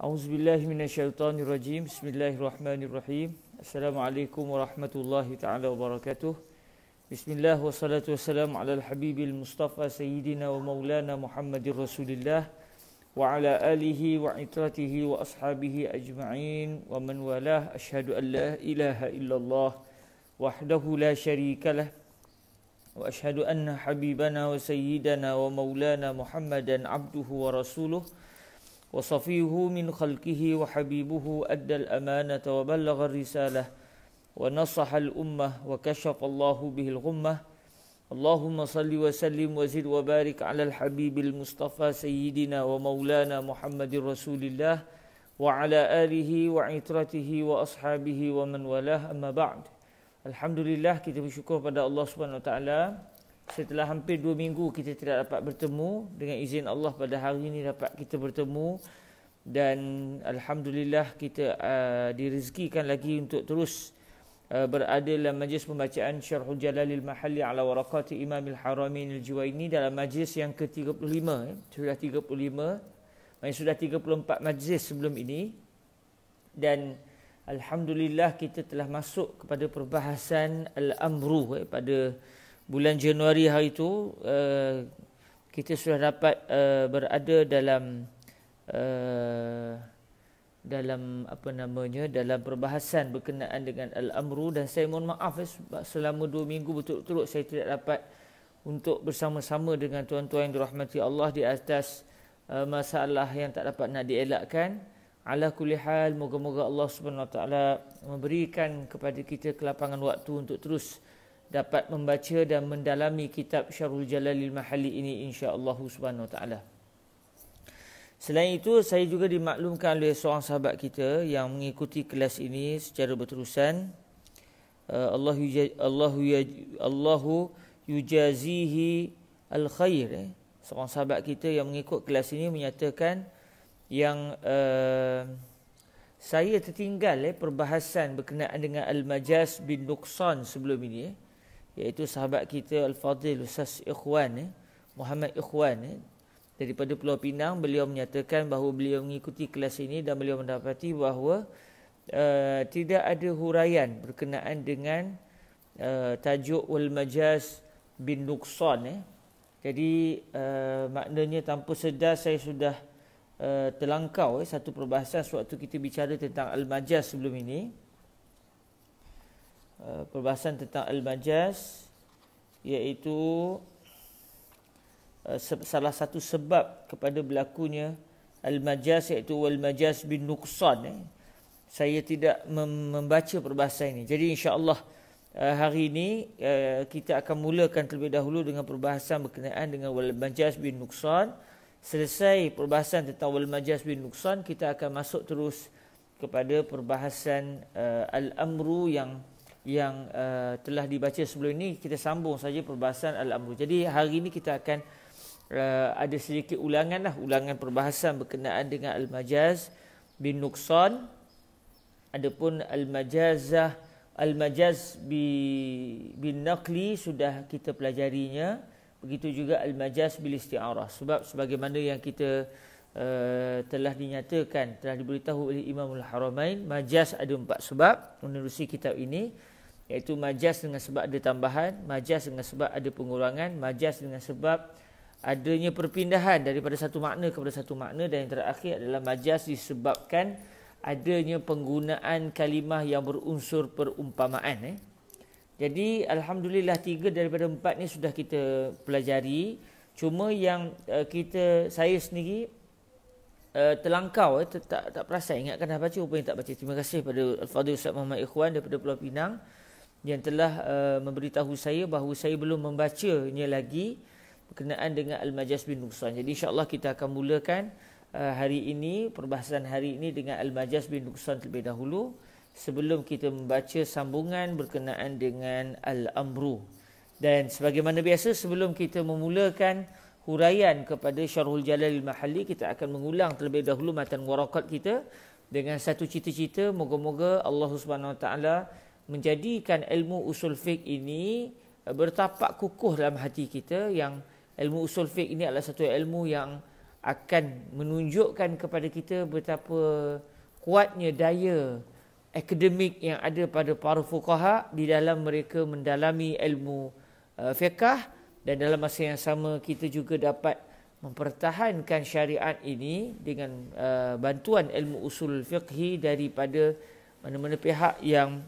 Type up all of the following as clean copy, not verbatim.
A'udzubillahi minasyaitonirrajim. Bismillahirrahmanirrahim. Assalamualaikum warahmatullahi taala wabarakatuh. Bismillah wassalatu wassalamu ala al-habibil mustafa sayyidina wa maulana Muhammadir Rasulillah wa ala alihi wa itratihi wa ashabihi ajma'in wa man walah. Asyhadu an la ilaha illallah wahdahu la syarikalah wa asyhadu anna habibana wa sayyidana wa maulana Muhammadan abduhu wa rasuluh وصفيه من خلقه وحبيبه أدى الأمانة وبلغ الرسالة ونصح الأمة وكشف الله به الغمة اللهم صل وسلم وزد وبارك على الحبيب المصطفى سيدنا ومولانا محمد رسول الله وعلى آله وعترته وأصحابه ومن والاه أما بعد. Alhamdulillah, kita bersyukur pada Allah Subhanahu Wa Taala. Setelah hampir 2 minggu kita tidak dapat bertemu, dengan izin Allah pada hari ini dapat kita bertemu, dan Alhamdulillah kita direzekikan lagi untuk terus berada dalam majlis pembacaan Syarhul Jalalil Mahalli ala Waraqati Imamil Haramain Al-Juwaini dalam majlis yang ke-35. Sudah 35, sudah 34 majlis sebelum ini, dan Alhamdulillah kita telah masuk kepada perbahasan Al-Amru pada bulan Januari hari itu. Kita sudah dapat berada dalam dalam perbahasan berkenaan dengan Al-Amru, dan saya mohon maaf selama 2 minggu betul-betul saya tidak dapat untuk bersama-sama dengan tuan-tuan yang dirahmati Allah di atas masalah yang tak dapat nak dielakkan. Ala kulli hal, moga-moga Allah Subhanahu Wa Taala memberikan kepada kita kelapangan waktu untuk terus dapat membaca dan mendalami kitab Syarhul Jalalil Mahalli ini, insya-Allah Subhanahu Wa Taala. Selain itu, saya juga dimaklumkan oleh seorang sahabat kita yang mengikuti kelas ini secara berterusan. Allahu yujazihi al-khair. Seorang sahabat kita yang mengikut kelas ini menyatakan yang saya tertinggal perbahasan berkenaan dengan Al-Majaz bin Nuqsan sebelum ini, iaitu sahabat kita Al-Fadhil Ustaz Ikhwan Muhammad Ikhwan daripada Pulau Pinang. Beliau menyatakan bahawa beliau mengikuti kelas ini dan beliau mendapati bahawa tidak ada huraian berkenaan dengan tajuk Al-Majaz bin Nuqsan. Jadi maknanya tanpa sedar saya sudah terlangkau satu perbahasan sewaktu kita bicara tentang Al-Majaz sebelum ini. Perbahasan tentang Al-Majaz, iaitu salah satu sebab kepada berlakunya Al-Majaz, iaitu Al-Majaz bin Nuqsan. Saya tidak membaca perbahasan ini. Jadi insya-Allah hari ini kita akan mulakan terlebih dahulu dengan perbahasan berkenaan dengan Al-Majaz bin Nuqsan. Selesai perbahasan tentang Al-Majaz bin Nuqsan, kita akan masuk terus kepada perbahasan Al-Amru yang telah dibaca sebelum ini. Kita sambung saja perbahasan Al-Amru. Jadi hari ini kita akan ada sedikit ulangan perbahasan berkenaan dengan Al-Majaz bin Nuqsan. Adapun Al-Majaz bin Naqli sudah kita pelajarinya. Begitu juga Al-Majaz bil Isti'arah. Sebab sebagaimana yang kita telah dinyatakan, telah diberitahu oleh Imamul Haramain, majaz ada 4 sebab menerusi kitab ini, iaitu majaz dengan sebab ada tambahan, majaz dengan sebab ada pengurangan, majaz dengan sebab adanya perpindahan daripada satu makna kepada satu makna, dan yang terakhir adalah majaz disebabkan adanya penggunaan kalimah yang berunsur perumpamaan. Jadi Alhamdulillah 3 daripada 4 ni sudah kita pelajari. Cuma yang saya sendiri terlangkau, tak perasan, ingatkan dah baca, rupanya tak baca. Terima kasih pada Al-Fadhil Ustaz Muhammad Ikhwan daripada Pulau Pinang yang telah memberitahu saya bahawa saya belum membacanya lagi berkenaan dengan Al-Majaz bin Nuqsan. Jadi insya-Allah kita akan mulakan hari ini, perbahasan hari ini dengan Al-Majaz bin Nuqsan terlebih dahulu, sebelum kita membaca sambungan berkenaan dengan Al-Amru. Dan sebagaimana biasa, sebelum kita memulakan huraian kepada Syarhul Jalalil Mahalli, kita akan mengulang terlebih dahulu matan waraqat kita dengan satu cita-cita, moga-moga Allah Subhanahu Wa Taala menjadikan ilmu usul fiqh ini bertapak kukuh dalam hati kita. Yang ilmu usul fiqh ini adalah satu ilmu yang akan menunjukkan kepada kita betapa kuatnya daya akademik yang ada pada para fuqaha di dalam mereka mendalami ilmu fiqh, dan dalam masa yang sama kita juga dapat mempertahankan syariat ini dengan bantuan ilmu usul fiqhi daripada mana-mana pihak yang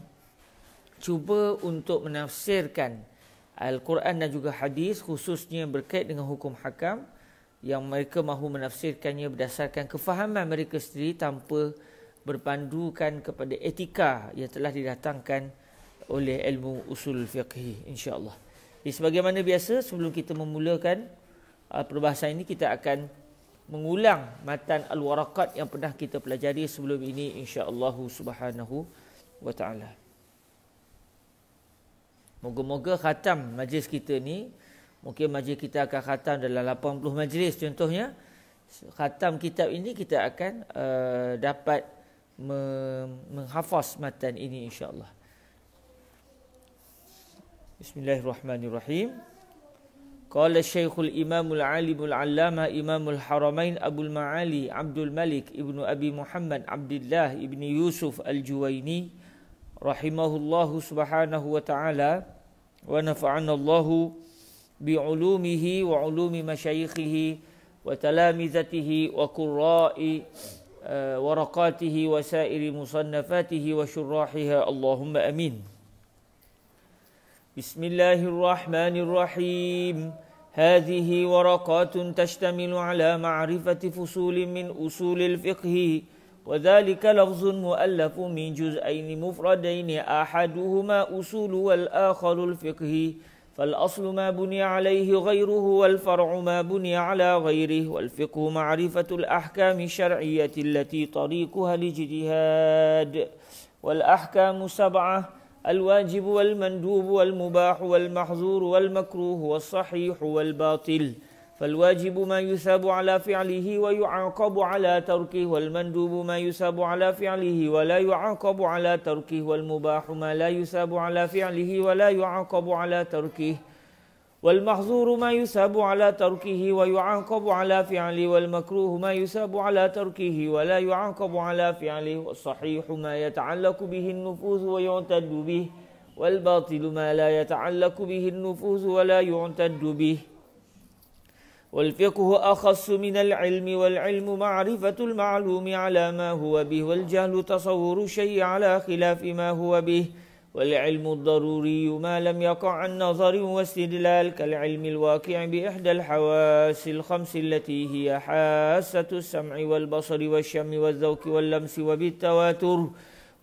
cuba untuk menafsirkan Al-Quran dan juga hadis, khususnya berkait dengan hukum hakam, yang mereka mahu menafsirkannya berdasarkan kefahaman mereka sendiri tanpa berpandukan kepada etika yang telah didatangkan oleh ilmu usul fiqhi, insya-Allah. Jadi sebagaimana biasa, sebelum kita memulakan perbahasan ini, kita akan mengulang matan Al-Waraqat yang pernah kita pelajari sebelum ini, insya-Allah subhanahu wa ta'ala. Moga-moga khatam majlis kita ni, mungkin majlis kita akan khatam dalam 80 majlis contohnya. Khatam kitab ini kita akan dapat menghafaz matan ini, insya-Allah. Bismillahirrahmanirrahim. Qala Syekhul Imamul Alimul Allama Imamul Haramain Abul Ma'ali Abdul Malik Ibnu Abi Muhammad Abdullah Ibni Yusuf Al-Juwaini rahimahullahu subhanahu wa ta'ala, wa nafa'ana Allahu bi'ulumihi wa ulumi masyayikhihi wa talamizatihi wa qurra'i waraqatihi wa sairi musannafatihi wa syurrahiha, Allahumma amin. Bismillahirrahmanirrahim. Hadhihi waraqatun tashtamilu ala ma'rifati fusulin min usulil fiqhi, wa dhalika lafzun mu'allafun min juz'aini mufradaini ahaduhuma usulu wal akharul fiqhi. فالأصل ما بني عليه غيره والفرع ما بني على غيره والفقه معرفة الأحكام الشرعية التي طريقها الاجتهاد والأحكام 7: الواجب والمندوب والمباح والمحظور والمكروه والصحيح والباطل. فالواجب ما يثاب على فعله ويعاقب على تركه، والمندوب ما يثاب على فعله ولا يعاقب على تركه، والمباح ما لا يثاب على فعله ولا يعاقب على تركه، والمحظور ما يثاب على تركه ويعاقب على فعله، والمكروه ما يثاب على تركه ولا يعاقب على فعله، والصحيح ما يتعلق به النفوذ ويعتد به، والباطل ما لا يتعلق به النفوذ ولا يعتد به. والفقه أخص من العلم، والعلم معرفة المعلوم على ما هو به، والجهل تصور الشيء على خلاف ما هو به، والعلم الضروري ما لم يقع عن نظر واستدلال، كالعلم الواقع بإحدى الحواس الخمس التي هي حاسة السمع والبصر والشم والذوق واللمس وبالتواتر،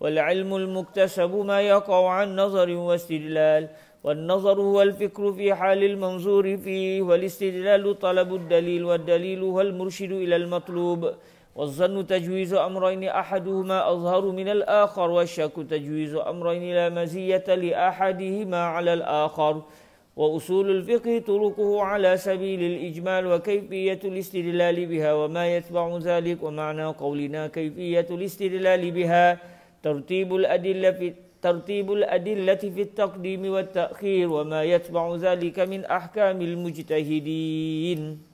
والعلم المكتسب ما يقع عن نظر واستدلال، والنظر هو الفكر في حال المنظور فيه، والاستدلال طلب الدليل، والدليل هو المرشد إلى المطلوب، والظن تجويز أمرين أحدهما أظهر من الآخر، والشك تجويز أمرين لا مزية لأحدهما على الآخر. وأصول الفقه طرقه على سبيل الإجمال وكيفية الاستدلال بها وما يتبع ذلك. ومعنى قولنا كيفية الاستدلال بها ترتيب الأدلة في التقديم والتأخير وما يتبع ذلك من أحكام المجتهدين.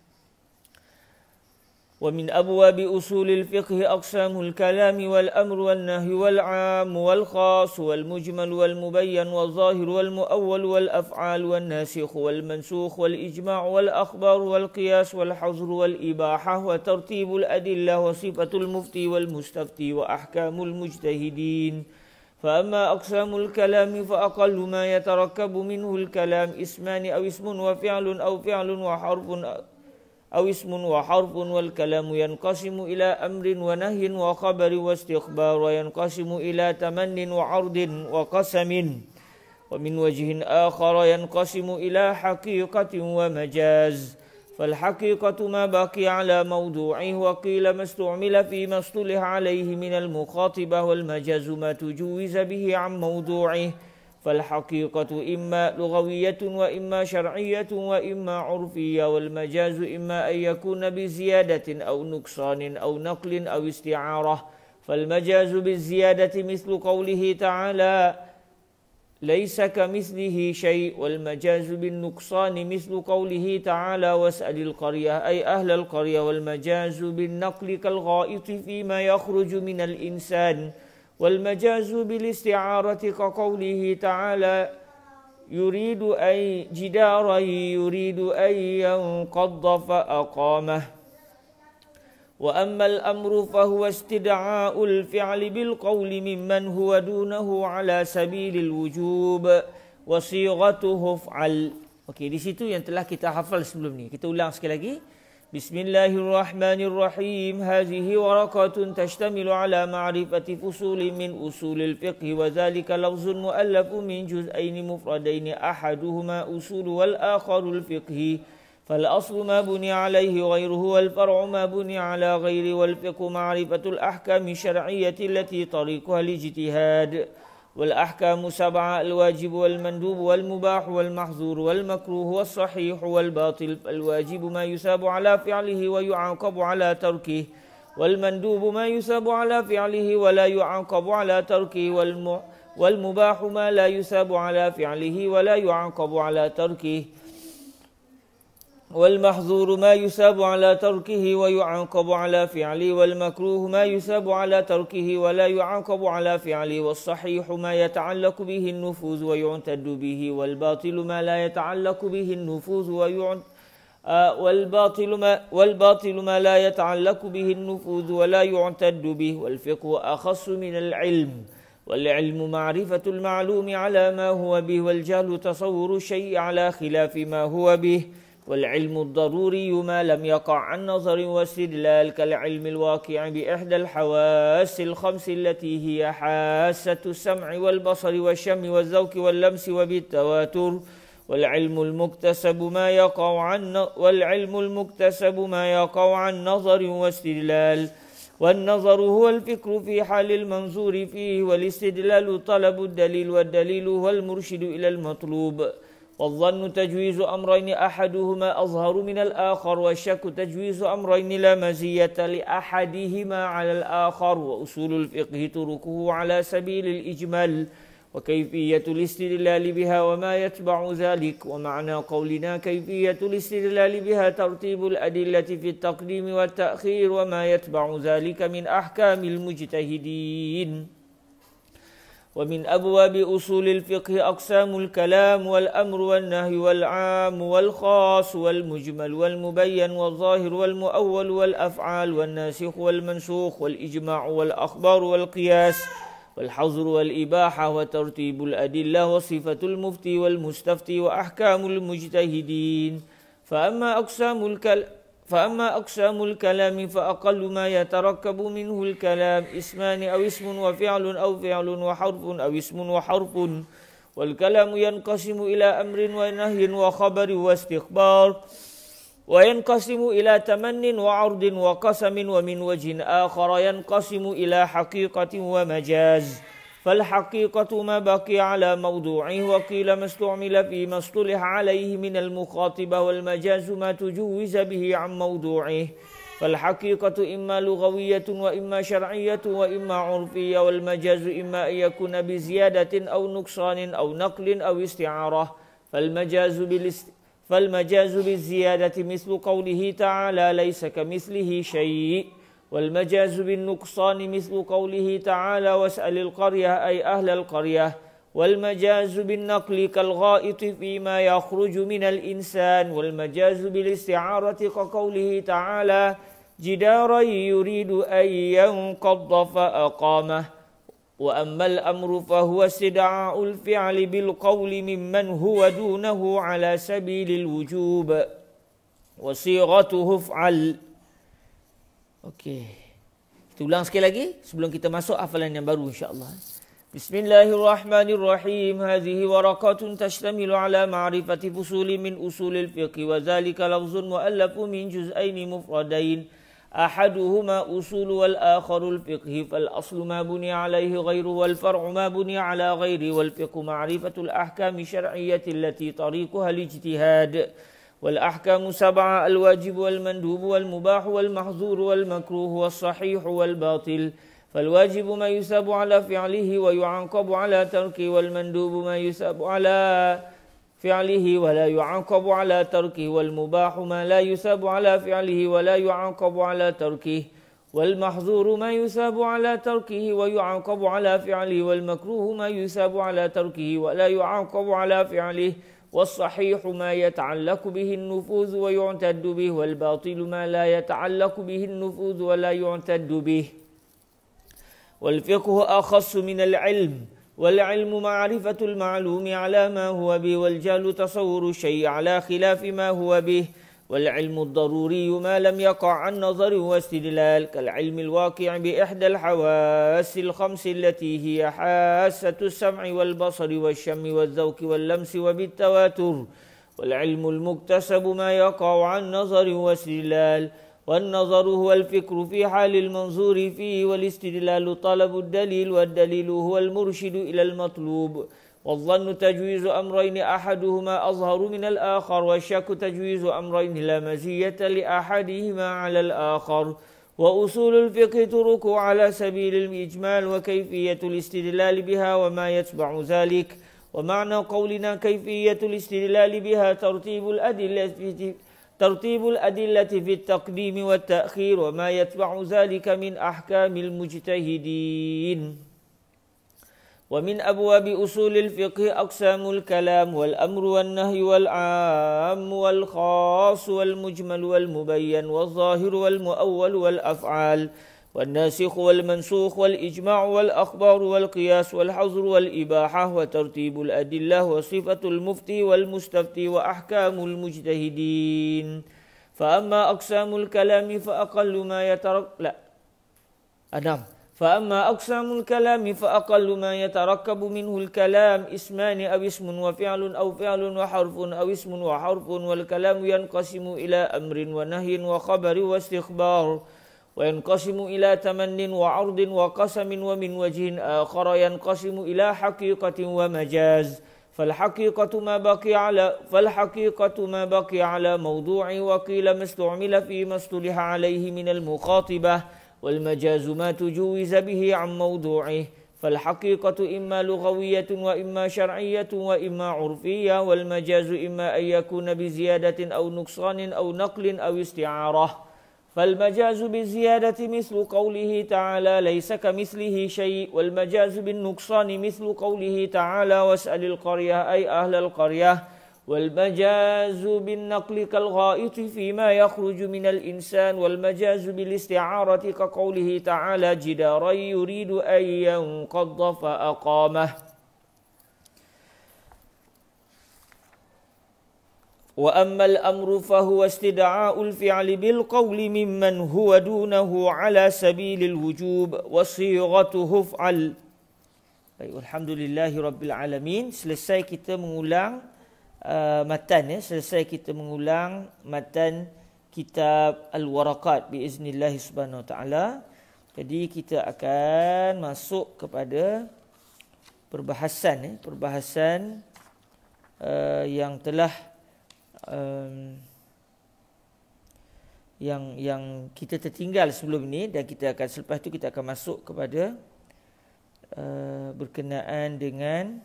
ومن أبواب أصول الفقه أقسام الكلام والأمر والنهي والعام والخاص والمجمل والمبين والظاهر والمؤول والأفعال والناسخ والمنسوخ والإجماع والأخبار والقياس والحظر والإباحة، وترتيب الأدلة وصفة المفتي والمستفتي وأحكام المجتهدين. فأما أقسام الكلام فأقل ما يتركب منه الكلام اسمان أو اسم وفعل أو فعل وحرف أو اسم وحرف، والكلام ينقسم إلى أمر ونهي وخبر واستخبار، وينقسم إلى تمن وعرض وقسم. ومن وجه آخر ينقسم إلى حقيقة ومجاز، فالحقيقة ما بقي على موضوعه وقيل ما استعمل فيما اصطلح عليه من المخاطبة، والمجاز ما تجوز به عن موضوعه. فالحقيقة إما لغوية وإما شرعية وإما عرفية، والمجاز إما أن يكون بزيادة أو نقصان أو نقل أو استعارة. فالمجاز بالزيادة مثل قوله تعالى ليس كمثله شيء والمجاز بالنقصان مثل قوله تعالى واسأل القرية أي أهل القرية والمجاز بالنقل كالغائط فيما يخرج من الإنسان والمجاز بالاستعارة كقوله تعالى يريد أي جدارا يريد أن ينقض فأقامه. وأما الأمر فهو استدعاء الفعل بالقول ممن هو دونه على سبيل الوجوب وصيغته افعل. Okey, di situ yang telah kita hafal sebelum ni. Kita ulang sekali lagi. Bismillahirrahmanirrahim. Hazihi warakatun tashtamilu ala ma'rifati fusulin min usulil fiqh wa dhalika lafzun mu'allafun min juz'aini mufradaini ahaduhuma usul wal akharul fiqh. فالأصل ما بني عليه غيره والفرع ما بني على غيره والفقه معرفة الأحكام الشرعية التي طريقها الاجتهاد والأحكام سبعة الواجب والمندوب والمباح والمحظور والمكروه والصحيح والباطل. الواجب ما يثاب على فعله ويعاقب على تركه والمندوب ما يثاب على فعله ولا يعاقب على تركه والمباح ما لا يثاب على فعله ولا يعاقب على تركه والمحظور ما يثاب على تركه ويعاقب على فعله والمكروه ما يثاب على تركه ولا يعاقب على فعله والصحيح ما يتعلق به النفوذ ويعتد به والباطل ما لا يتعلق به النفوذ والباطل ما لا يتعلق به النفوذ ولا يعتد به. والفقه أخص من العلم والعلم معرفة المعلوم على ما هو به والجهل تصور الشيء على خلاف ما هو به والعلم الضروري ما لم يقع عن نظر واستدلال كالعلم الواقع بإحدى الحواس الخمس التي هي حاسة السمع والبصر والشم والذوق واللمس وبالتواتر والعلم المكتسب ما يقع عن نظر واستدلال والنظر هو الفكر في حال المنظور فيه والاستدلال طلب الدليل والدليل هو المرشد إلى المطلوب والظن تجويز أمرين أحدهما أظهر من الآخر والشك تجويز أمرين لا مزية لأحدهما على الآخر وأصول الفقه تركه على سبيل الإجمال وكيفية الاستدلال بها وما يتبع ذلك. ومعنى قولنا كيفية الاستدلال بها ترتيب الأدلة في التقديم والتأخير وما يتبع ذلك من أحكام المجتهدين. ومن أبواب أصول الفقه أقسام الكلام والأمر والنهي والعام والخاص والمجمل والمبين والظاهر والمؤول والأفعال والناسخ والمنسوخ والإجماع والأخبار والقياس والحظر والإباحة وترتيب الأدلة وصفة المفتي والمستفتي وأحكام المجتهدين. فأما أقسام الكلام فأقل ما يتركب منه الكلام اسمان أو اسم وفعل أو فعل وحرف أو اسم وحرف. والكلام ينقسم إلى أمر ونهي وخبر واستخبار وينقسم إلى تمن وعرض وقسم ومن وجه آخر ينقسم إلى حقيقة ومجاز. فالحقيقة ما بقي على موضوعه وقيل ما استعمل فيما اصطلح عليه من المخاطبة والمجاز ما تجوز به عن موضوعه. فالحقيقة إما لغوية وإما شرعية وإما عرفية والمجاز إما أن يكون بزيادة أو نقصان أو نقل أو استعارة. فالمجاز بالزيادة مثل قوله تعالى ليس كمثله شيء والمجاز بالنقصان مثل قوله تعالى واسأل القرية أي أهل القرية والمجاز بالنقل كالغائط فيما يخرج من الإنسان والمجاز بالاستعارة كقوله تعالى جدارا يريد أن ينقض فأقامه. وأما الأمر فهو استدعاء الفعل بالقول ممن هو دونه على سبيل الوجوب وصيغته افعل. Okey. Kita ulang sekali lagi sebelum kita masuk hafalan yang baru insya-Allah. Bismillahirrahmanirrahim. Hadhihi warakatun tashtamilu ala ma'rifati fusulin min usulil fiqh wa dhalika lafzun mu'allafun min juz'aini mufradain. أحدهما أصول والآخر الفقه فالأصل ما بني عليه غيره والفرع ما بني على غيره والفقه معرفة الأحكام الشرعية التي طريقها الاجتهاد والأحكام سبعة الواجب والمندوب والمباح والمحظور والمكروه والصحيح والباطل. فالواجب ما يثاب على فعله ويعاقب على تركه والمندوب ما يثاب على فعله ولا يعاقب على تركه والمباح ما لا يثاب على فعله ولا يعاقب على تركه والمحظور ما يثاب على تركه ويعاقب على فعله والمكروه ما يثاب على تركه ولا يعاقب على فعله والصحيح ما يتعلق به النفوذ ويعتد به والباطل ما لا يتعلق به النفوذ ولا يعتد به. والفقه أخص من العلم، والعلم معرفة المعلوم على ما هو به، والجهل تصور الشيء على خلاف ما هو به. والعلم الضروري ما لم يقع عن نظر واستدلال كالعلم الواقع بإحدى الحواس الخمس التي هي حاسة السمع والبصر والشم والذوق واللمس وبالتواتر. والعلم المكتسب ما يقع عن نظر واستدلال، والنظر هو الفكر في حال المنظور فيه، والاستدلال طلب الدليل، والدليل هو المرشد إلى المطلوب. والظن تجويز أمرين أحدهما أظهر من الآخر، والشك تجويز أمرين لا مزية لأحدهما على الآخر. وأصول الفقه طرق على سبيل الإجمال وكيفية الاستدلال بها وما يتبع ذلك. ومعنى قولنا كيفية الاستدلال بها ترتيب الأدلة في التقديم والتأخير وما يتبع ذلك من أحكام المجتهدين. ومن أبواب أصول الفقه أقسام الكلام والأمر والنهي والعام والخاص والمجمل والمبين والظاهر والمؤول والأفعال والناسخ والمنسوخ والإجماع والأخبار والقياس والحظر والإباحة وترتيب الأدلة وصفة المفتي والمستفتي وأحكام المجتهدين. فأما أقسام الكلام فأقل ما يتركب منه الكلام اسمان أو اسم وفعل أو فعل وحرف أو اسم وحرف. والكلام ينقسم إلى أمر ونهي وخبر واستخبار، وينقسم إلى تمن وعرض وقسم، ومن وجه آخر ينقسم إلى حقيقة ومجاز. فالحقيقة ما بقي على موضوع وقيل ما استعمل فيما اصطلح عليه من المخاطبة، والمجاز ما تجوز به عن موضوعه. فالحقيقة إما لغوية وإما شرعية وإما عرفية، والمجاز إما أن يكون بزيادة أو نقصان أو نقل أو استعارة. فالمجاز بالزيادة مثل قوله تعالى ليس كمثله شيء، والمجاز بالنقصان مثل قوله تعالى واسأل القرية أي أهل القرية. والمجاز بالنقل كالغائط فيما يخرج من الإنسان. والمجاز بالاستعارة كقوله تعالى جدارا يريد أن ينقض فأقامه. وأما الأمر فهو استدعاء الفعل بالقول ممن هو دونه على سبيل الوجوب وصيغته افعل. Baik, alhamdulillah rabbil alamin. Selesai kita mengulang matan kitab Al-Waraqat biiznillah subhanahu wa ta'ala. Jadi kita akan masuk kepada perbahasan yang telah yang kita tertinggal sebelum ini, dan kita akan selepas itu kita akan masuk kepada berkenaan dengan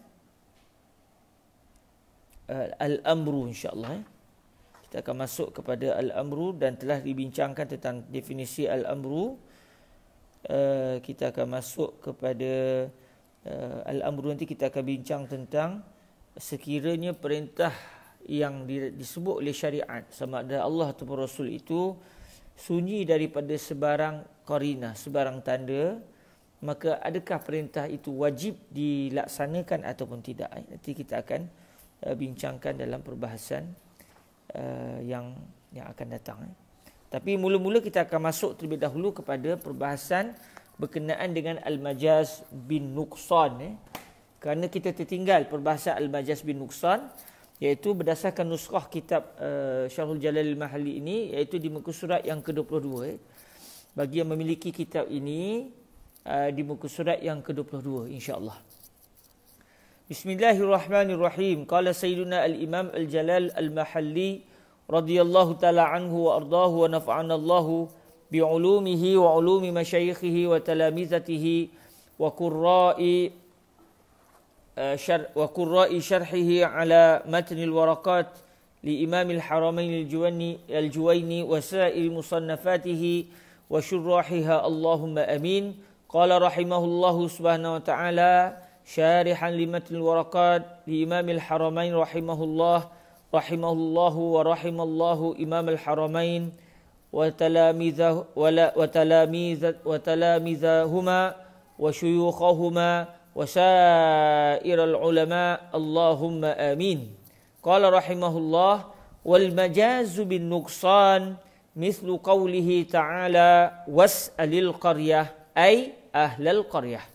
al-amru insya-Allah. Kita akan masuk kepada al-amru dan telah dibincangkan tentang definisi al-amru. Kita akan masuk kepada al-amru, nanti kita akan bincang tentang sekiranya perintah yang disebut oleh syariat sama ada Allah atau Rasul itu sunyi daripada sebarang qarinah, sebarang tanda, maka adakah perintah itu wajib dilaksanakan ataupun tidak? Nanti kita akan bincangkan dalam perbahasan yang akan datang. Tapi mula-mula kita akan masuk terlebih dahulu kepada perbahasan berkenaan dengan al-majaz bin nuqsan, kerana kita tertinggal perbahasan al-majaz bin nuqsan, iaitu berdasarkan nuskhah kitab Syarhul Jalalain Al-Mahalli ini, iaitu di muka surat yang ke-22. Bagi yang memiliki kitab ini, di muka surat yang ke-22 insya-Allah. Bismillahirrahmanirrahim. Qala Sayyiduna al-Imam Al-Jalal Al-Mahalli radhiyallahu ta'ala anhu wa ardahu wa nafa'ana Allahu bi'ulumihi wa ulumi masyayikhihi wa talamizatihi wa qurra'i syarhihi ala matnil waraqat li imamil haramain al-Juwaini wa sa'il musannafatihi wa syurrahiha Allahumma amin. Qala rahimahullahu subhanahu wa ta'ala syarihan li matnil waraqat li imamil haramain rahimahullahu wa rahimallahu imamil haramain wa talamizahuma wa syuyukhahuma wa sairal ulama Allahumma amin. Qala rahimahullah wal majazu bin nuqsan mithlu qawlihi ta'ala was'alil qaryah ay ahlal qaryah.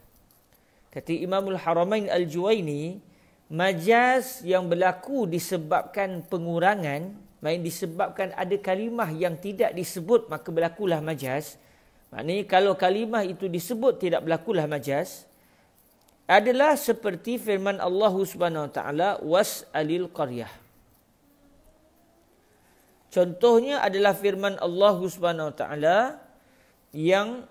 Kata Imamul Haramain Al-Juwaini, majaz yang berlaku disebabkan pengurangan, maksudnya disebabkan ada kalimah yang tidak disebut maka berlakulah majaz. Maknanya kalau kalimah itu disebut tidak berlakulah majaz, adalah seperti firman Allah Subhanahu wa taala was'alil qaryah. Contohnya adalah firman Allah Subhanahu wa taala yang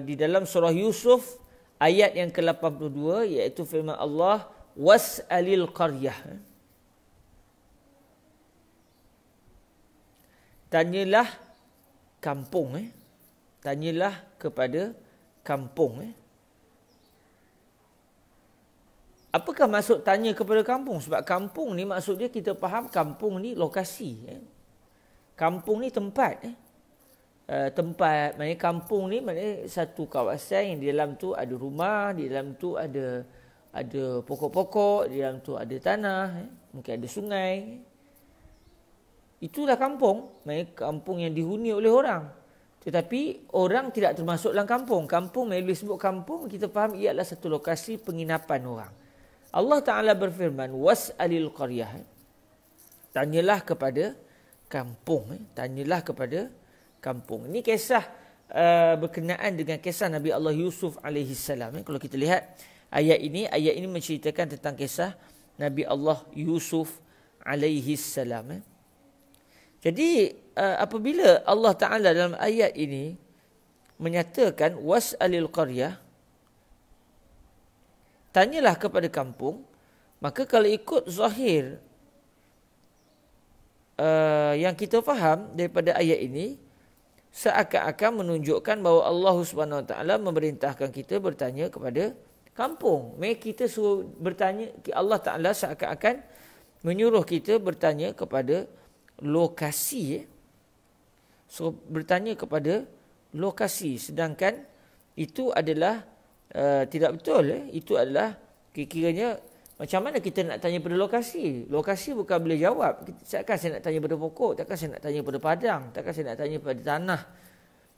di dalam surah Yusuf ayat yang ke-82, iaitu firman Allah was'alil qaryah. Tanyalah kampung, tanyalah kepada kampung. Apakah maksud tanya kepada kampung? Sebab kampung ni maksud dia kita faham kampung ni lokasi. Kampung ni tempat. Tempat, maknanya kampung ni maknanya satu kawasan yang di dalam tu ada rumah, di dalam tu ada pokok-pokok, di dalam tu ada tanah, mungkin ada sungai. Itulah kampung, maknanya kampung yang dihuni oleh orang. Tetapi orang tidak termasuk dalam kampung. Kampung, bila disebut kampung, kita faham ia adalah satu lokasi penginapan orang. Allah Ta'ala berfirman, was'alil qaryah. Tanyalah kepada kampung. Tanyalah kepada kampung. Ini kisah berkenaan dengan kisah Nabi Allah Yusuf AS. Kalau kita lihat ayat ini menceritakan tentang kisah Nabi Allah Yusuf AS. Jadi apabila Allah Ta'ala dalam ayat ini menyatakan was'alil qaryah, tanyalah kepada kampung, maka kalau ikut zahir yang kita faham daripada ayat ini, seakan-akan menunjukkan bahawa Allah Subhanahu Wa Taala memerintahkan kita bertanya kepada kampung. Mereka kita suruh bertanya, Allah Ta'ala seakan-akan menyuruh kita bertanya kepada lokasi. So bertanya kepada lokasi, sedangkan itu adalah tidak betul. Itu adalah kira-kiranya macam mana kita nak tanya pada lokasi. Lokasi bukan boleh jawab. Takkan saya nak tanya pada pokok, takkan saya nak tanya pada padang, takkan saya nak tanya pada tanah,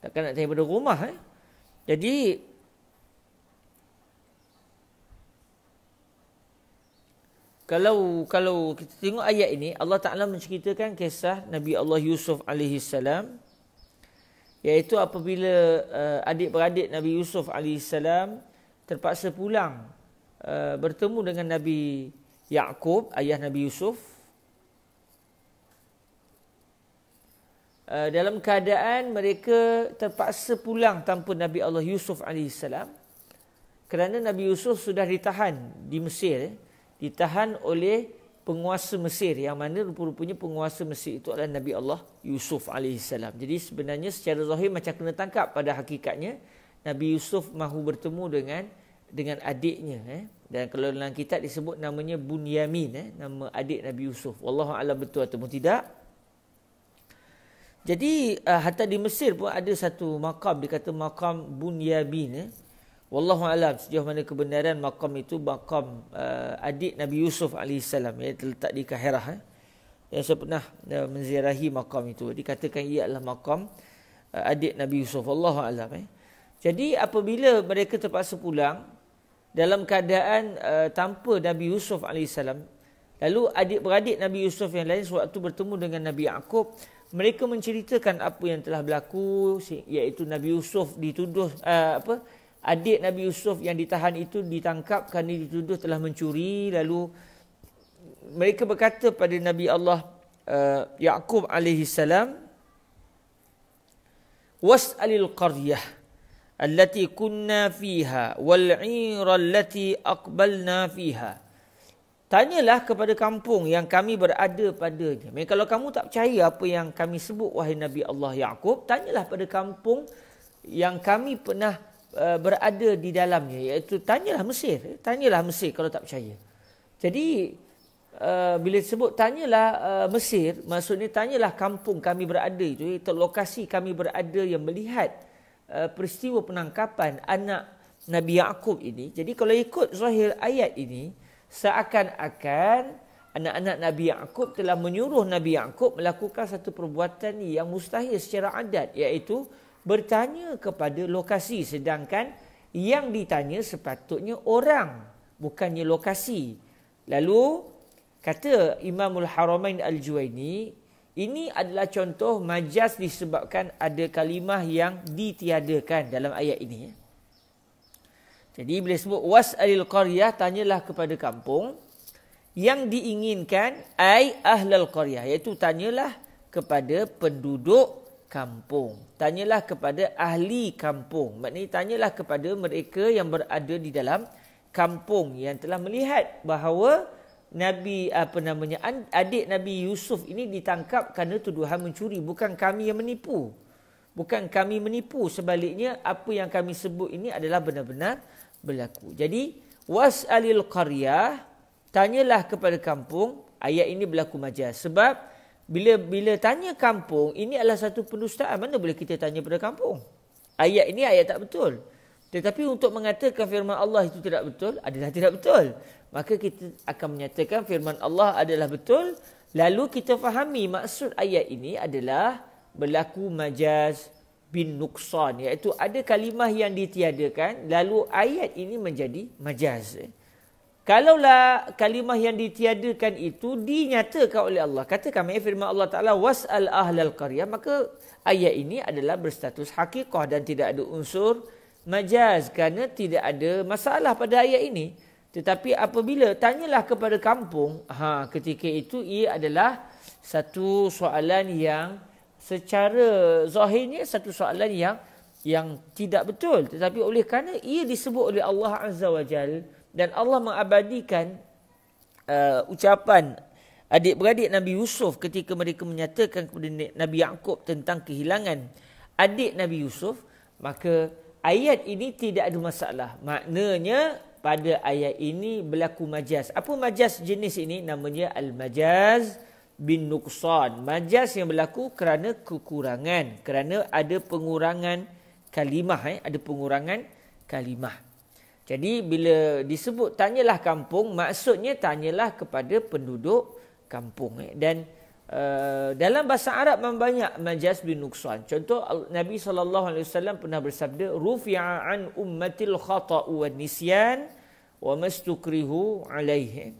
takkan nak tanya pada rumah. Jadi Kalau kita tengok ayat ini, Allah Ta'ala menceritakan kisah Nabi Allah Yusuf AS, iaitu apabila adik-beradik Nabi Yusuf AS terpaksa pulang bertemu dengan Nabi Yaqub, ayah Nabi Yusuf, dalam keadaan mereka terpaksa pulang tanpa Nabi Allah Yusuf AS, kerana Nabi Yusuf sudah ditahan di Mesir. Ditahan oleh penguasa Mesir, yang mana rupa-rupanya penguasa Mesir itu adalah Nabi Allah Yusuf AS. Jadi sebenarnya secara zahir macam kena tangkap, pada hakikatnya Nabi Yusuf mahu bertemu dengan adiknya. Dan kalau dalam kitab disebut namanya Bunyamin, nama adik Nabi Yusuf. Wallahu a'lam betul atau tidak. Jadi hatta di Mesir pun ada satu makam, dikata makam Bunyamin. Wallahu alam sejauh mana kebenaran makam itu makam adik Nabi Yusuf AS yang terletak di Kahirah. Yang saya pernah menziarahi makam itu, dikatakan ia adalah makam adik Nabi Yusuf. Wallahu alam. Jadi apabila mereka terpaksa pulang dalam keadaan tanpa Nabi Yusuf AS, lalu adik-beradik Nabi Yusuf yang lain sewaktu bertemu dengan Nabi Yaqub, mereka menceritakan apa yang telah berlaku, iaitu Nabi Yusuf dituduh adik Nabi Yusuf yang ditahan itu ditangkap kerana dituduh telah mencuri. Lalu mereka berkata pada Nabi Allah Yaqub AS, was'alil qaryah allati kunna fiha wal 'ira allati aqbalna fiha. Tanyalah kepada kampung yang kami berada padanya. Kalau kamu tak percaya apa yang kami sebut, wahai Nabi Allah Yaqub, tanyalah pada kampung yang kami pernah berada di dalamnya, iaitu tanyalah Mesir. Tanyalah Mesir kalau tak percaya. Jadi bila disebut tanyalah Mesir, maksudnya tanyalah kampung kami berada itu, iaitu lokasi kami berada yang melihat peristiwa penangkapan anak Nabi Yaqub ini. Jadi kalau ikut zahir ayat ini, seakan-akan anak-anak Nabi Yaqub telah menyuruh Nabi Yaqub melakukan satu perbuatan yang mustahil secara adat, iaitu bertanya kepada lokasi, sedangkan yang ditanya sepatutnya orang, bukannya lokasi. Lalu kata Imamul Haramain Al-Juwaini, ini adalah contoh majaz disebabkan ada kalimah yang ditiadakan dalam ayat ini. Jadi bila sebut was'alil qaryah, tanyalah kepada kampung, yang diinginkan ai ahlal qaryah, iaitu tanyalah kepada penduduk kampung. Tanyalah kepada ahli kampung. Maknanya tanyalah kepada mereka yang berada di dalam kampung yang telah melihat bahawa adik Nabi Yusuf ini ditangkap kerana tuduhan mencuri. Bukan kami yang menipu. Bukan kami menipu. Sebaliknya apa yang kami sebut ini adalah benar-benar berlaku. Jadi was'alil qaryah, tanyalah kepada kampung. Ayat ini berlaku majaz. Sebab bila tanya kampung, ini adalah satu pendustaan. Mana boleh kita tanya pada kampung? Ayat ini ayat tak betul. Tetapi untuk mengatakan firman Allah itu tidak betul, adalah tidak betul. Maka kita akan menyatakan firman Allah adalah betul. Lalu kita fahami maksud ayat ini adalah berlaku majaz bin nuqsan, iaitu ada kalimah yang ditiadakan, lalu ayat ini menjadi majaz. Kalaulah kalimah yang ditiadakan itu dinyatakan oleh Allah, katakan firman Allah Ta'ala was'al ahlal qaryah, maka ayat ini adalah berstatus hakikah dan tidak ada unsur majaz, kerana tidak ada masalah pada ayat ini. Tetapi apabila tanyalah kepada kampung, ketika itu ia adalah satu soalan yang secara zahirnya satu soalan yang tidak betul. Tetapi oleh kerana ia disebut oleh Allah Azza wa Jal, dan Allah mengabadikan ucapan adik-beradik Nabi Yusuf ketika mereka menyatakan kepada Nabi Yaqub tentang kehilangan adik Nabi Yusuf, maka ayat ini tidak ada masalah. Maknanya pada ayat ini berlaku majaz. Apa majaz jenis ini? Namanya al-majaz bin nuqsan. Majaz yang berlaku kerana kekurangan, kerana ada pengurangan kalimah, ada pengurangan kalimah. Jadi bila disebut tanyalah kampung, maksudnya tanyalah kepada penduduk kampung. Dan dalam bahasa Arab banyak majaz bin nuqsan. Contoh, Nabi SAW pernah bersabda, rufi'a an ummatil khata'u wan nisyan wa mastukrihu alaihim.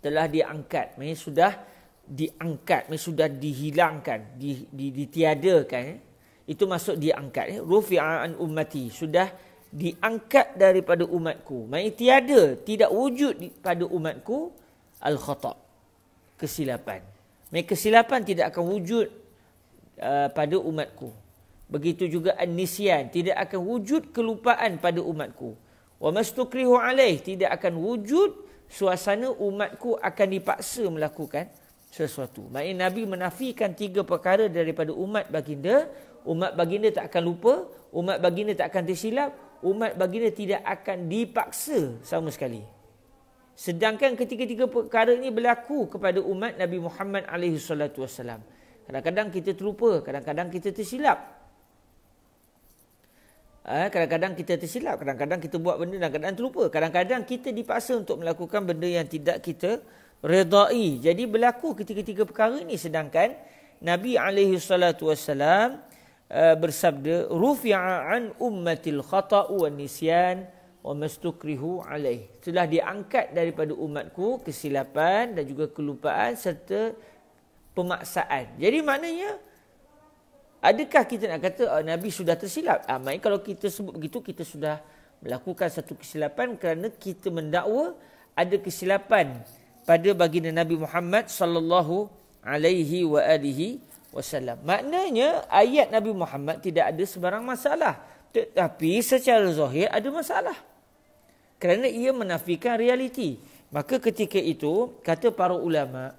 Telah diangkat, maksudnya sudah diangkat, sudah dihilangkan, ditiadakan. Itu maksud diangkat. Rufi'a an ummati, sudah diangkat daripada umatku. Maksudnya tiada, tidak wujud pada umatku al-khata', kesilapan. Kesilapan tidak akan wujud pada umatku. Begitu juga an-nisyan, tidak akan wujud kelupaan pada umatku. Wa mastukrihu alaih, tidak akan wujud suasana umatku akan dipaksa melakukan sesuatu. Maksudnya Nabi menafikan 3 perkara daripada umat baginda. Umat baginda tak akan lupa, umat baginda tak akan tersilap, umat baginda tidak akan dipaksa sama sekali. Sedangkan ketiga-tiga perkara ini berlaku kepada umat Nabi Muhammad SAW. Kadang-kadang kita terlupa, kadang-kadang kita tersilap. Kadang-kadang kita tersilap, kadang-kadang kita buat benda dan kadang-kadang terlupa. Kadang-kadang kita dipaksa untuk melakukan benda yang tidak kita redai. Jadi berlaku ketiga-tiga perkara ini. Sedangkan Nabi SAW bersabda, rufi'a an ummatil khata'u wan nisyan wa mastukrihu alaih. Telah diangkat daripada umatku kesilapan dan juga kelupaan serta pemaksaan. Jadi maknanya, adakah kita nak kata Nabi sudah tersilap? Maksudnya kalau kita sebut begitu, kita sudah melakukan satu kesilapan kerana kita mendakwa ada kesilapan pada baginda Nabi Muhammad sallallahu alaihi wa alihi wasallam. Maknanya ayat Nabi Muhammad tidak ada sebarang masalah, tetapi secara zahir ada masalah. Kerana ia menafikan realiti. Maka ketika itu kata para ulama,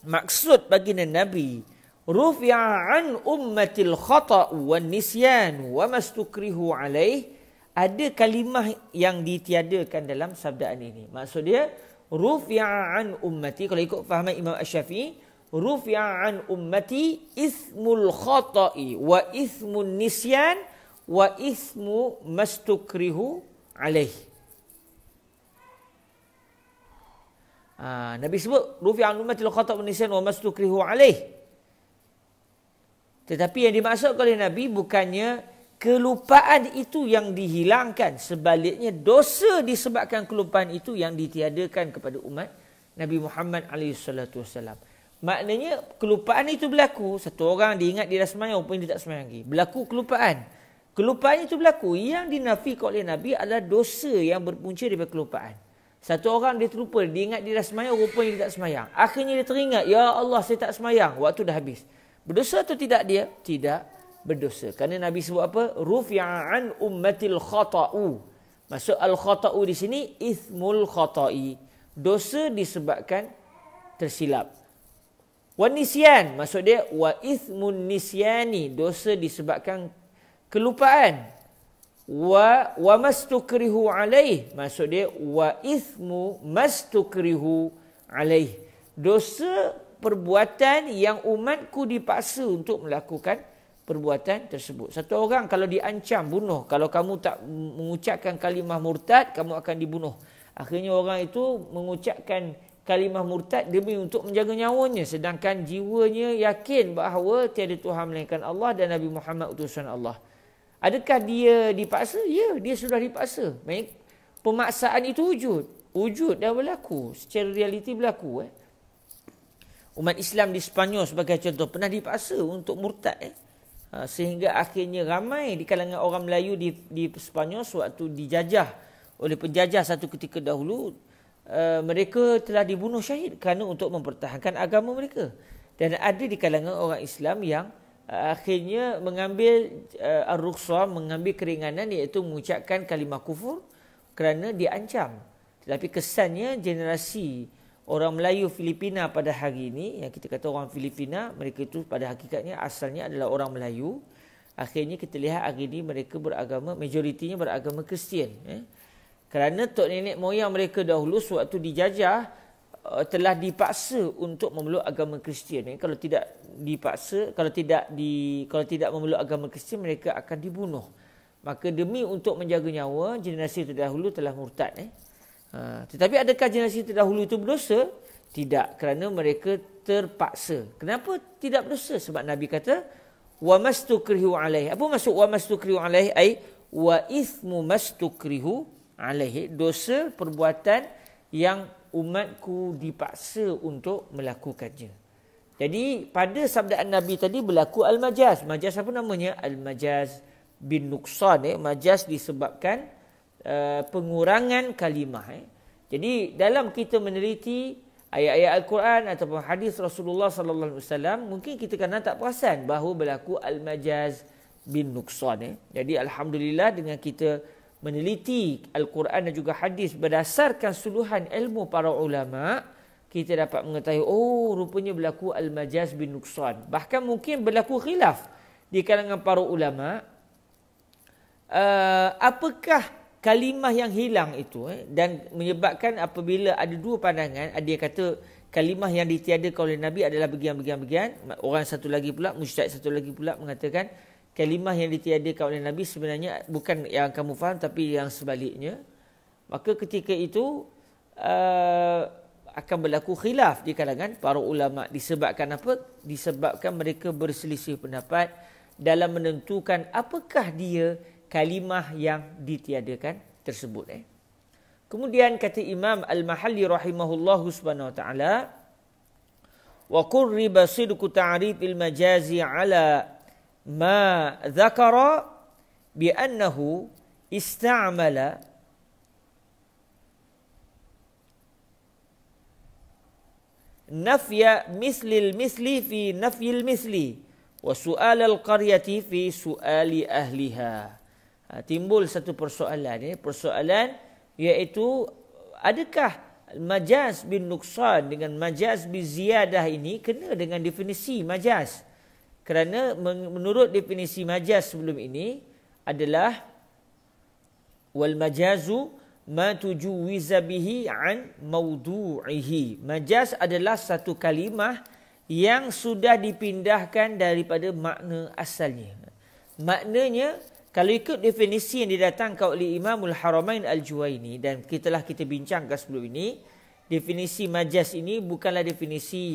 maksud baginda Nabi rufi'a an ummatil khata'u wan nisyan wa mastukrihu alaih, ada kalimah yang ditiadakan dalam sabdaan ini. Maksud dia rufi'a an ummati, kalau ikut fahaman Imam Asy-Syafi'i, rufi'a an ummati ismul khata'i wa ismun nisyan wa ismu mastukrihu alaih. Nabi sebut rufi'a an ummati al-khata' wa nisyan wa mastukrihu alaih. Tetapi yang dimaksud oleh Nabi bukannya kelupaan itu yang dihilangkan, sebaliknya dosa disebabkan kelupaan itu yang ditiadakan kepada umat Nabi Muhammad SAW. Maknanya kelupaan itu berlaku, satu orang diingat dia dah sembahyang rupanya dia tak sembahyang lagi. Berlaku kelupaan. Kelupaan itu berlaku, yang dinafikan oleh Nabi adalah dosa yang berpunca daripada kelupaan. Satu orang dia terlupa, dia ingat dia dah sembahyang rupanya dia tak sembahyang. Akhirnya dia teringat, ya Allah saya tak sembahyang, waktu dah habis. Berdosa atau tidak dia? Tidak berdosa. Kerana Nabi sebut apa? Rufi'a an ummatil khata'u. Maksud al-khata'u di sini ismul khata'i. Dosa disebabkan tersilap. Wa nisyan, maksud dia wa ismun nisyani, dosa disebabkan kelupaan. Wa mastukrihu alaih, maksud dia wa ismu mastukrihu alaih, dosa perbuatan yang umatku dipaksa untuk melakukan perbuatan tersebut. Satu orang kalau diancam bunuh, kalau kamu tak mengucapkan kalimah murtad, kamu akan dibunuh. Akhirnya orang itu mengucapkan kalimah murtad demi untuk menjaga nyawanya, sedangkan jiwanya yakin bahawa tiada Tuhan melainkan Allah dan Nabi Muhammad utusan Allah. Adakah dia dipaksa? Ya, dia sudah dipaksa. Pemaksaan itu wujud dah berlaku, secara realiti berlaku. Umat Islam di Sepanyol sebagai contoh pernah dipaksa untuk murtad. Sehingga akhirnya ramai di kalangan orang Melayu di Sepanyol sewaktu dijajah oleh penjajah satu ketika dahulu, mereka telah dibunuh syahid kerana untuk mempertahankan agama mereka. Dan ada di kalangan orang Islam yang akhirnya mengambil ar-rukhsah, mengambil keringanan, iaitu mengucapkan kalimah kufur kerana diancam. Tetapi kesannya generasi orang Melayu Filipina pada hari ini, yang kita kata orang Filipina, mereka itu pada hakikatnya asalnya adalah orang Melayu. Akhirnya kita lihat hari ini mereka beragama, majoritinya beragama Kristian. Kerana tok nenek moyang mereka dahulu sewaktu dijajah telah dipaksa untuk memeluk agama Kristian. Kalau tidak dipaksa, kalau tidak memeluk agama Kristian, mereka akan dibunuh. Maka demi untuk menjaga nyawa, generasi terdahulu telah murtad. Tetapi adakah generasi terdahulu itu berdosa? Tidak, kerana mereka terpaksa. Kenapa tidak berdosa? Sebab Nabi kata wa mastukrihu alaih. Apa maksud wa mastukrihu alaih? Ai wa ismu mastukrihu alaih, dosa perbuatan yang umatku dipaksa untuk melakukannya. Jadi pada sabdaan Nabi tadi berlaku al-majaz. Majaz apa namanya? Al-majaz bin nuqsan. Majaz disebabkan pengurangan kalimah. Jadi dalam kita meneliti ayat-ayat Al-Quran ataupun hadis Rasulullah sallallahu alaihi wasallam, mungkin kita kadang tak perasan bahawa berlaku al-majaz bin nuqsan. Jadi alhamdulillah dengan kita meneliti Al-Quran dan juga hadis berdasarkan suluhan ilmu para ulama, kita dapat mengetahui rupanya berlaku al-majaz bin nuqsan. Bahkan mungkin berlaku khilaf di kalangan para ulama, apakah kalimah yang hilang itu, dan menyebabkan apabila ada dua pandangan, ada yang kata kalimah yang ditiadakan oleh Nabi adalah bagian-bagian. Orang satu lagi pula, mujtahid satu lagi pula mengatakan kalimah yang ditiadakan oleh Nabi sebenarnya bukan yang kamu faham tapi yang sebaliknya. Maka ketika itu akan berlaku khilaf di kalangan para ulama. Disebabkan apa? Disebabkan mereka berselisih pendapat dalam menentukan apakah dia kalimah yang ditiadakan tersebut. Kemudian kata Imam Al-Mahalli rahimahullahu subhanahu wa ta'ala, wa qurriba sidqu ta'rifil majazi ala ma dhakara bi annahu ista'mala nafya mislil misli fi nafyil misli wa su'al al-qaryati fi su'ali ahliha. Timbul satu persoalan, persoalan iaitu adakah majaz bin nuqsan dengan majaz bin ziyadah ini kena dengan definisi majaz? Kerana menurut definisi majaz sebelum ini adalah wal majazu ma tujuwiza bihi an maudu'ihi. Majaz adalah satu kalimah yang sudah dipindahkan daripada makna asalnya. Maknanya, kalau ikut definisi yang didatangkan oleh Imamul Haramain Al-Juwaini, dan kita bincangkan sebelum ini, definisi majaz ini bukanlah definisi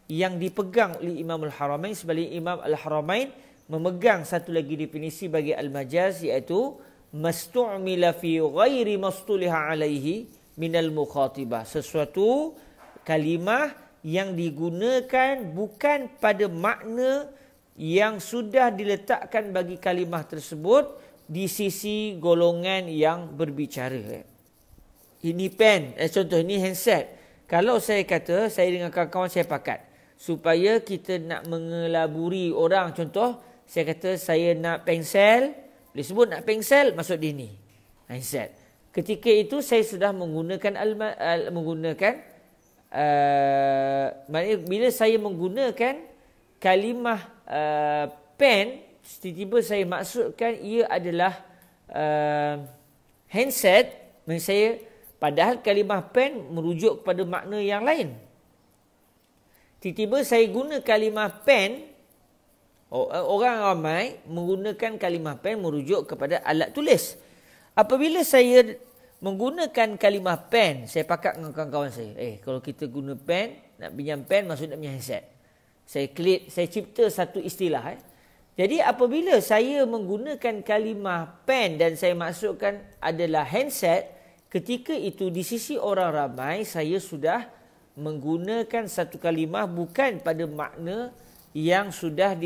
yang dipegang oleh Imamul Haramain. Sebaliknya Imam Al-Haramain memegang satu lagi definisi bagi al-majaz, iaitu mastu'mila fi ghairi mastuliha alaihi minal mukhatibah. Sesuatu kalimah yang digunakan bukan pada makna yang sudah diletakkan bagi kalimah tersebut di sisi golongan yang berbicara. Ini pen, contoh ini handset. Kalau saya kata, saya dengan kawan-kawan saya pakat, supaya kita nak mengelaburi orang, contoh, saya kata saya nak pensel, boleh sebut nak pensel, masuk di ni, handset. Ketika itu saya sudah menggunakan maknanya bila saya menggunakan kalimah pen, tiba-tiba saya maksudkan ia adalah handset, saya padahal kalimah pen merujuk kepada makna yang lain. Tiba-tiba saya guna kalimah pen, orang ramai menggunakan kalimah pen merujuk kepada alat tulis. Apabila saya menggunakan kalimah pen, saya pakat dengan kawan-kawan saya, kalau kita guna pen, nak pinjam pen, maksud nak pinjam handset. Saya cipta satu istilah. Jadi apabila saya menggunakan kalimah pen dan saya maksudkan adalah handset, ketika itu di sisi orang ramai, saya sudah menggunakan satu kalimah bukan pada makna yang sudah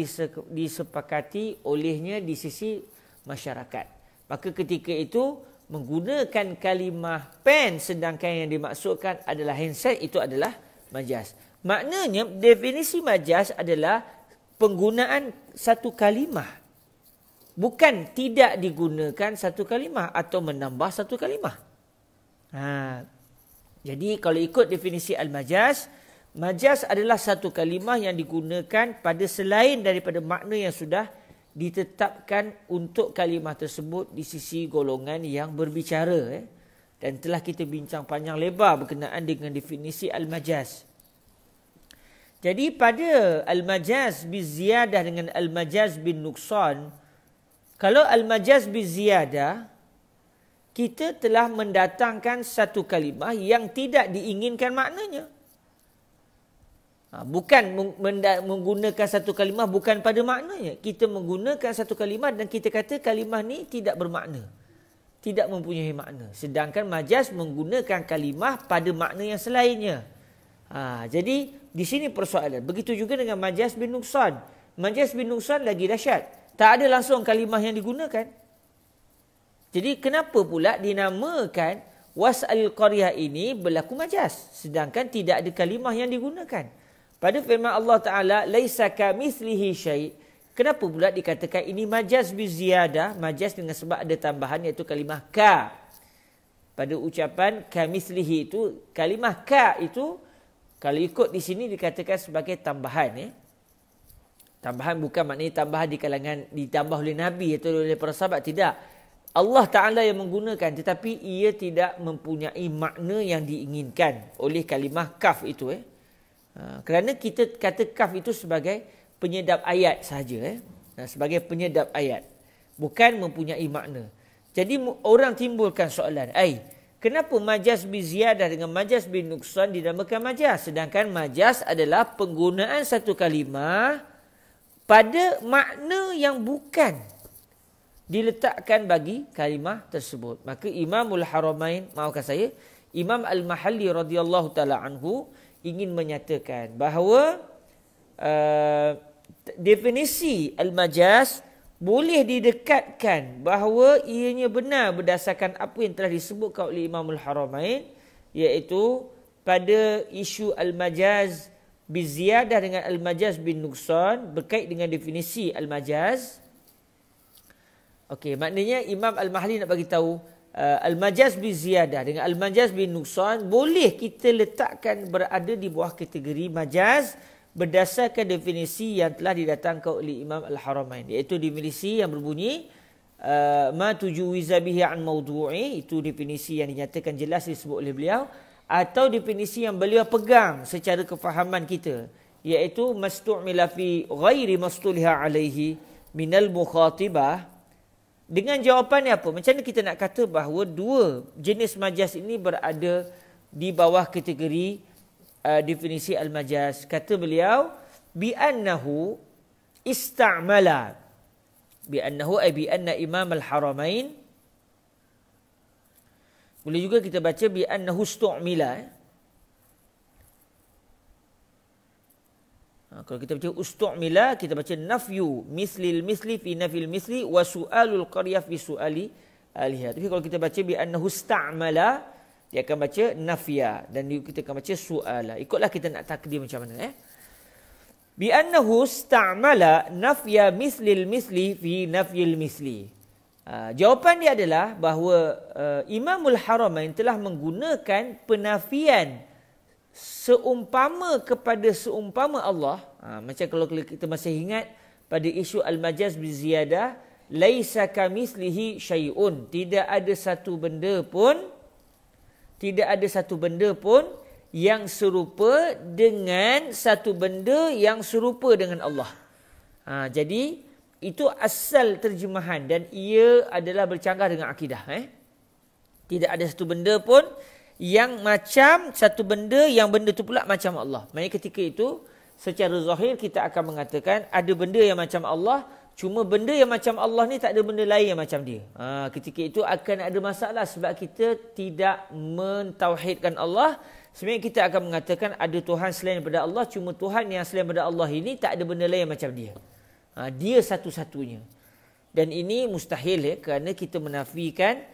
disepakati olehnya di sisi masyarakat. Maka ketika itu, menggunakan kalimah pen sedangkan yang dimaksudkan adalah handset, itu adalah majaz. Maknanya, definisi majaz adalah penggunaan satu kalimah, bukan tidak digunakan satu kalimah atau menambah satu kalimah. Jadi kalau ikut definisi al-majaz, majaz adalah satu kalimah yang digunakan pada selain daripada makna yang sudah ditetapkan untuk kalimah tersebut di sisi golongan yang berbicara. Dan telah kita bincang panjang lebar berkenaan dengan definisi al-majaz. Jadi pada al-majaz biziyadah dengan al-majaz bin nuqsan, kalau al-majaz biziyadah, kita telah mendatangkan satu kalimah yang tidak diinginkan maknanya. Bukan menggunakan satu kalimah bukan pada maknanya. Kita menggunakan satu kalimah dan kita kata kalimah ni tidak bermakna, tidak mempunyai makna. Sedangkan majaz menggunakan kalimah pada makna yang selainnya. Jadi di sini persoalan. Begitu juga dengan majaz bin nuqsan. Majaz bin nuqsan lagi dahsyat. Tak ada langsung kalimah yang digunakan. Jadi kenapa pula dinamakan was'al qaryah ini berlaku majaz, sedangkan tidak ada kalimah yang digunakan? Pada firman Allah Ta'ala, laisa kamithlihi syai'. Kenapa pula dikatakan ini majaz biziyadah? Majaz dengan sebab ada tambahan, iaitu kalimah ka. Pada ucapan kamithlihi itu, kalimah ka itu, kalau ikut di sini dikatakan sebagai tambahan. Tambahan bukan maknanya tambahan di kalangan, ditambah oleh Nabi atau oleh para sahabat. Tidak. Allah Ta'ala yang menggunakan, tetapi ia tidak mempunyai makna yang diinginkan oleh kalimah kaf itu. Kerana kita kata kaf itu sebagai penyedap ayat sahaja. Sebagai penyedap ayat. Bukan mempunyai makna. Jadi orang timbulkan soalan. Kenapa majaz bin ziyadah dengan majaz bin nuqsan dinamakan majaz? Sedangkan majaz adalah penggunaan satu kalimah pada makna yang bukan diletakkan bagi kalimah tersebut. Maka Imamul Haramain, maafkan saya, Imam Al-Mahalli radhiyallahu taala anhu ingin menyatakan bahawa definisi al-majaz boleh didekatkan bahawa ianya benar berdasarkan apa yang telah disebutkan oleh Imamul Haramain, iaitu pada isu al-majaz biziyadah dengan al-majaz bin nuqsan berkait dengan definisi al-majaz. Okey, maknanya Imam Al-Mahli nak bagi tahu al-majaz biziyadah dengan al-majaz bin nuqsan boleh kita letakkan berada di bawah kategori majaz berdasarkan definisi yang telah didatangkan oleh Imam Al-Haramain, iaitu definisi yang berbunyi ma tujuwiza bihi an mawdu'i, itu definisi yang dinyatakan jelas disebut oleh beliau, atau definisi yang beliau pegang secara kefahaman kita, iaitu mastu'mila fi ghairi mastuliha alaihi minal mukhatibah. Dengan jawapan ni apa? Macam mana kita nak kata bahawa dua jenis majaz ini berada di bawah kategori definisi al-majaz? Kata beliau, bi'annahu ista'mala. Bi'annahu ay bi'anna Imam Al-Haramain. Boleh juga kita baca bi'annahu istu'mila. Kalau kita baca ustu'mila, kita baca nafyu mislil misli fi nafil misli wa su'alul qaryah fi su'ali aliha. Tapi kalau kita baca bi'annahu ista'mala, dia akan baca nafya, dan kita akan baca su'ala. Ikutlah kita nak takdir macam mana. Bi'annahu ista'mala nafya mislil misli fi nafyil misli. Jawapan dia adalah bahawa Imamul Haramain telah menggunakan penafian seumpama kepada seumpama Allah. Macam kalau kita masih ingat pada isu al-majaz biziyadah, laisa kamitslihi syai'un, tidak ada satu benda pun yang serupa dengan satu benda yang serupa dengan Allah. Jadi itu asal terjemahan dan ia adalah bercanggah dengan akidah. Tidak ada satu benda pun yang macam satu benda yang benda tu pula macam Allah. Maksudnya ketika itu secara zahir kita akan mengatakan ada benda yang macam Allah, cuma benda yang macam Allah ni tak ada benda lain yang macam dia. Ketika itu akan ada masalah sebab kita tidak mentauhidkan Allah. Sebenarnya kita akan mengatakan ada Tuhan selain daripada Allah, cuma Tuhan yang selain daripada Allah ini tak ada benda lain yang macam dia. Dia satu-satunya. Dan ini mustahil kerana kita menafikan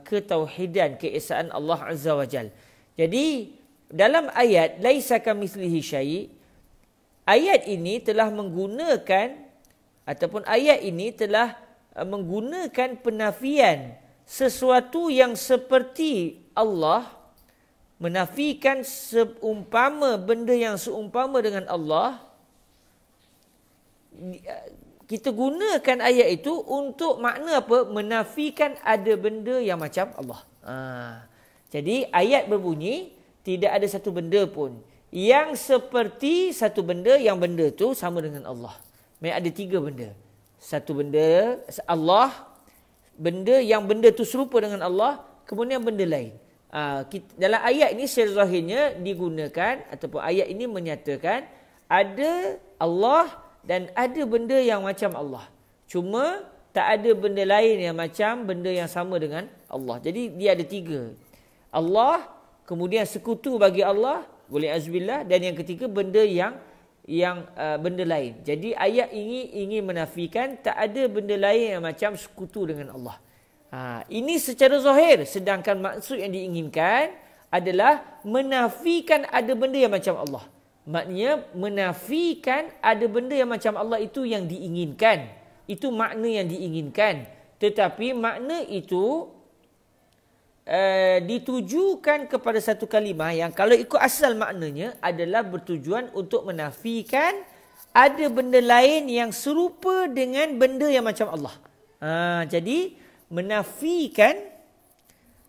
ketauhidan, keesaan Allah Azza wa Jal. Jadi dalam ayat laisa kamitslihi syai', ayat ini telah menggunakan penafian sesuatu yang seperti Allah, menafikan seumpama benda yang seumpama dengan Allah. Kita gunakan ayat itu untuk makna apa? Menafikan ada benda yang macam Allah. Jadi ayat berbunyi, tidak ada satu benda pun yang seperti satu benda yang benda tu sama dengan Allah. Maksudnya ada tiga benda. Satu benda Allah, benda yang benda tu serupa dengan Allah, kemudian benda lain. Dalam ayat ini secara zahirnya digunakan ataupun ayat ini menyatakan ada Allah dan ada benda yang macam Allah. Cuma tak ada benda lain yang macam benda yang sama dengan Allah. Jadi dia ada tiga. Allah, kemudian sekutu bagi Allah, boleh azbillah, dan yang ketiga benda yang benda lain. Jadi ayat ini ingin menafikan tak ada benda lain yang macam sekutu dengan Allah. Ini secara zahir, sedangkan maksud yang diinginkan adalah menafikan ada benda yang macam Allah. Maknanya menafikan ada benda yang macam Allah itu yang diinginkan. Itu makna yang diinginkan. Tetapi makna itu ditujukan kepada satu kalimah yang kalau ikut asal maknanya adalah bertujuan untuk menafikan ada benda lain yang serupa dengan benda yang macam Allah. Jadi menafikan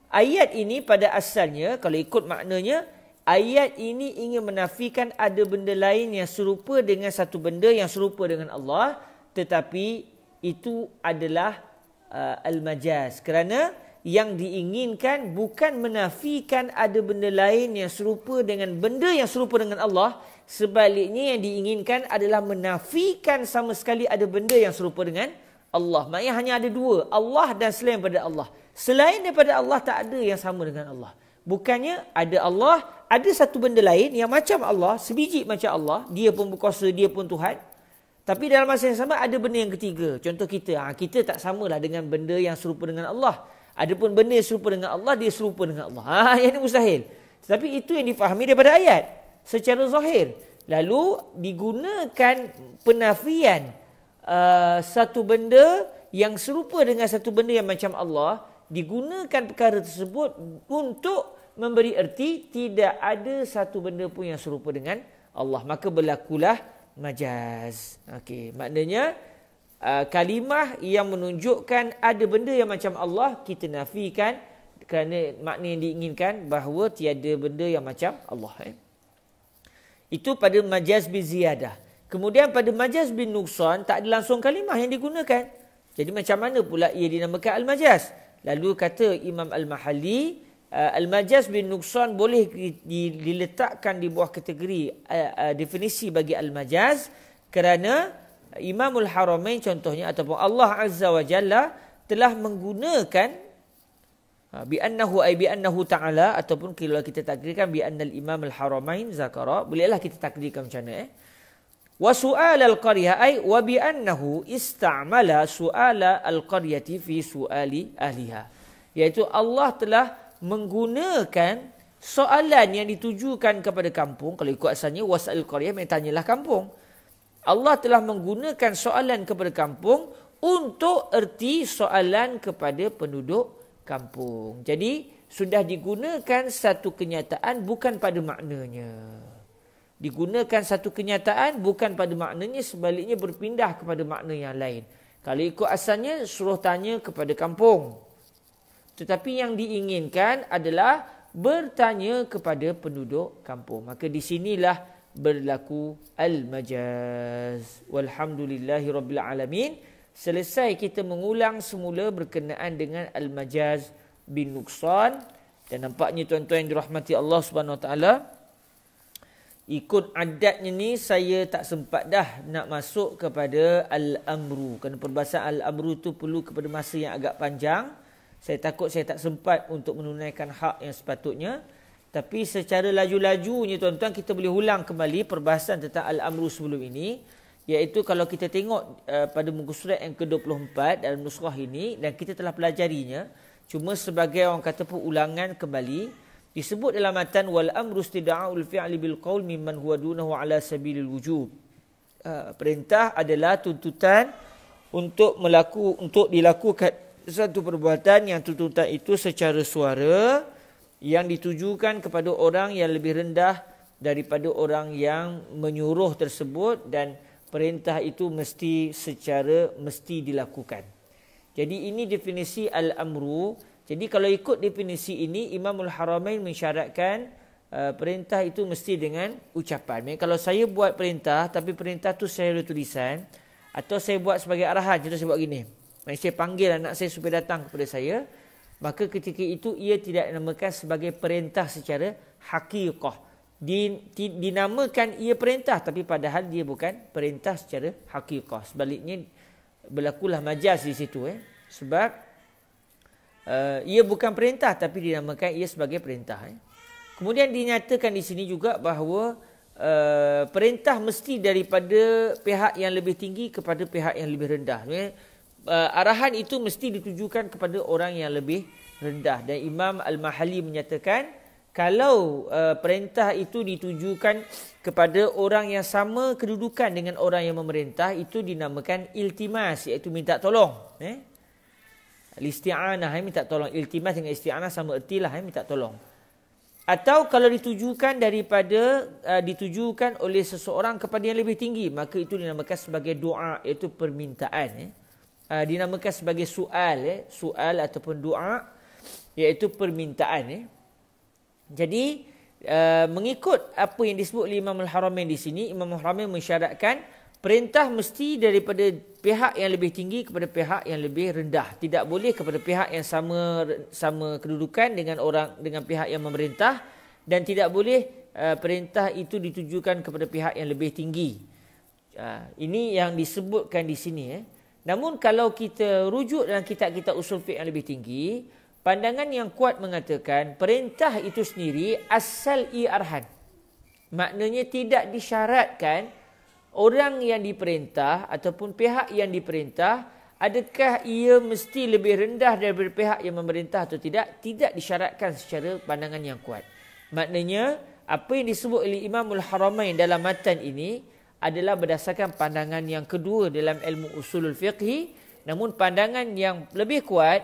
ayat ini pada asalnya, kalau ikut maknanya, ayat ini ingin menafikan ada benda lain yang serupa dengan satu benda yang serupa dengan Allah, tetapi itu adalah al-majaz. Kerana yang diinginkan bukan menafikan ada benda lain yang serupa dengan benda yang serupa dengan Allah. Sebaliknya yang diinginkan adalah menafikan sama sekali ada benda yang serupa dengan Allah. Maksudnya hanya ada dua, Allah dan selain daripada Allah. Selain daripada Allah tak ada yang sama dengan Allah. Bukannya ada Allah, ada satu benda lain yang macam Allah, sebiji macam Allah, dia pun berkuasa, dia pun Tuhan. Tapi dalam masa yang sama ada benda yang ketiga. Contoh kita, kita tak samalah dengan benda yang serupa dengan Allah. Adapun benda yang serupa dengan Allah, dia serupa dengan Allah. Yang ini mustahil. Tetapi itu yang difahami daripada ayat secara zahir. Lalu digunakan penafian satu benda yang serupa dengan satu benda yang macam Allah, digunakan perkara tersebut untuk memberi erti tidak ada satu benda pun yang serupa dengan Allah. Maka berlakulah majaz. Okey, maknanya kalimah yang menunjukkan ada benda yang macam Allah kita nafikan kerana makna yang diinginkan bahawa tiada benda yang macam Allah. Itu pada majaz bin ziyadah. Kemudian pada majaz bin nuqsan tak ada langsung kalimah yang digunakan. Jadi macam mana pula ia dinamakan al-majaz? Lalu kata Imam Al-Mahalli, al-majaz bin nuqsan boleh diletakkan di bawah kategori definisi bagi al-majaz kerana Imamul Haramain contohnya ataupun Allah Azza wa Jalla telah menggunakan bi'annahu ta'ala ataupun kalau kita takdirkan bi'annal Imam Al-Haramain zakara, bolehlah kita takdirkan macam mana wa su'al al-qaryah ay wa bi'annahu istamala su'ala al-qaryati fi su'ali ahliha, iaitu Allah telah menggunakan soalan yang ditujukan kepada kampung. Kalau ikut asalnya was'al qaryah, tanyalah kampung. Allah telah menggunakan soalan kepada kampung untuk erti soalan kepada penduduk kampung. Jadi sudah digunakan satu kenyataan bukan pada maknanya. Digunakan satu kenyataan bukan pada maknanya, sebaliknya berpindah kepada makna yang lain. Kalau ikut asalnya suruh tanya kepada kampung. Tetapi yang diinginkan adalah bertanya kepada penduduk kampung. Maka di sinilah berlaku al-majaz. Walhamdulillahirabbil alamin. Selesai kita mengulang semula berkenaan dengan al-majaz bin nuqsan, dan nampaknya tuan-tuan yang dirahmati Allah Subhanahu Wa Taala, ikut adatnya ni saya tak sempat dah nak masuk kepada al-amru, kerana perbahasan al-amru tu perlu kepada masa yang agak panjang. Saya takut saya tak sempat untuk menunaikan hak yang sepatutnya. Tapi secara laju-lajunya tuan-tuan, kita boleh ulang kembali perbahasan tentang al-amru sebelum ini. Iaitu kalau kita tengok pada muka surat yang ke-24 dalam nusrah ini, dan kita telah pelajarinya, cuma sebagai orang kata pun ulangan kembali, disebut dalam matan wal amru istida'ul fi'li bil qaul mimman huwa dunahu ala sabilil wujub. Perintah adalah tuntutan untuk dilakukan satu perbuatan yang tuntutan itu secara suara yang ditujukan kepada orang yang lebih rendah daripada orang yang menyuruh tersebut, dan perintah itu mesti dilakukan. Jadi ini definisi al-amru. Jadi kalau ikut definisi ini, Imamul Haramain mensyaratkan perintah itu mesti dengan ucapan. Kalau saya buat perintah, tapi perintah tu secara tulisan, atau saya buat sebagai arahan, contoh saya buat gini, saya panggil anak saya supaya datang kepada saya, maka ketika itu ia tidak dinamakan sebagai perintah secara haqiqah. Dinamakan ia perintah, tapi padahal dia bukan perintah secara haqiqah. Sebaliknya berlakulah majaz di situ, sebab ia bukan perintah tapi dinamakan ia sebagai perintah. Kemudian dinyatakan di sini juga bahawa perintah mesti daripada pihak yang lebih tinggi kepada pihak yang lebih rendah. Arahan itu mesti ditujukan kepada orang yang lebih rendah. Dan Imam Al-Mahalli menyatakan kalau perintah itu ditujukan kepada orang yang sama kedudukan dengan orang yang memerintah, itu dinamakan iltimas, iaitu minta tolong. Isti'anah, minta tolong. Iltimas dengan isti'anah sama ertilah, minta tolong. Atau kalau ditujukan oleh seseorang kepada yang lebih tinggi, maka itu dinamakan sebagai doa, iaitu permintaan. Dinamakan sebagai soal ataupun doa, iaitu permintaan. Jadi mengikut apa yang disebut oleh Imam Al-Haramain di sini, Imam Al-Haramain mensyaratkan perintah mesti daripada pihak yang lebih tinggi kepada pihak yang lebih rendah. Tidak boleh kepada pihak yang sama kedudukan dengan pihak yang memerintah, dan tidak boleh perintah itu ditujukan kepada pihak yang lebih tinggi. Ini yang disebutkan di sini. Namun kalau kita rujuk dalam kitab-kitab usul fiqh yang lebih tinggi, pandangan yang kuat mengatakan perintah itu sendiri asal i'arhan. Maknanya tidak disyaratkan orang yang diperintah ataupun pihak yang diperintah, adakah ia mesti lebih rendah daripada pihak yang memerintah atau tidak. Tidak disyaratkan secara pandangan yang kuat. Maknanya apa yang disebut oleh Imamul Haramain dalam matan ini adalah berdasarkan pandangan yang kedua dalam ilmu usulul fiqhi. Namun pandangan yang lebih kuat